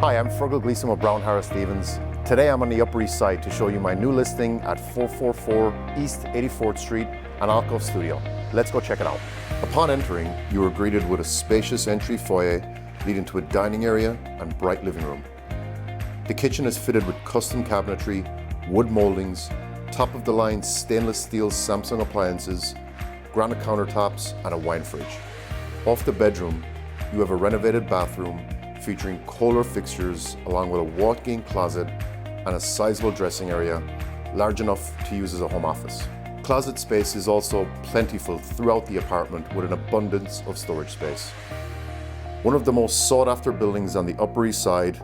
Hi, I'm Feargal Gleeson with Brown Harris Stevens. Today I'm on the Upper East Side to show you my new listing at 444 East 84th Street, an alcove studio. Let's go check it out. Upon entering, you are greeted with a spacious entry foyer leading to a dining area and bright living room. The kitchen is fitted with custom cabinetry, wood moldings, top-of-the-line stainless steel Samsung appliances, granite countertops, and a wine fridge. Off the bedroom, you have a renovated bathroom featuring Kohler fixtures along with a walk-in closet and a sizable dressing area, large enough to use as a home office. Closet space is also plentiful throughout the apartment with an abundance of storage space. One of the most sought-after buildings on the Upper East Side,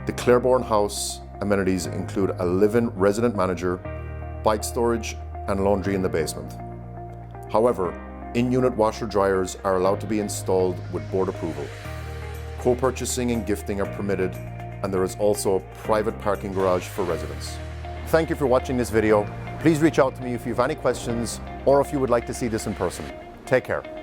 the Claiborne House amenities include a live-in resident manager, bike storage, and laundry in the basement. However, in-unit washer dryers are allowed to be installed with board approval. Co-purchasing and gifting are permitted, and there is also a private parking garage for residents. Thank you for watching this video. Please reach out to me if you have any questions or if you would like to see this in person. Take care.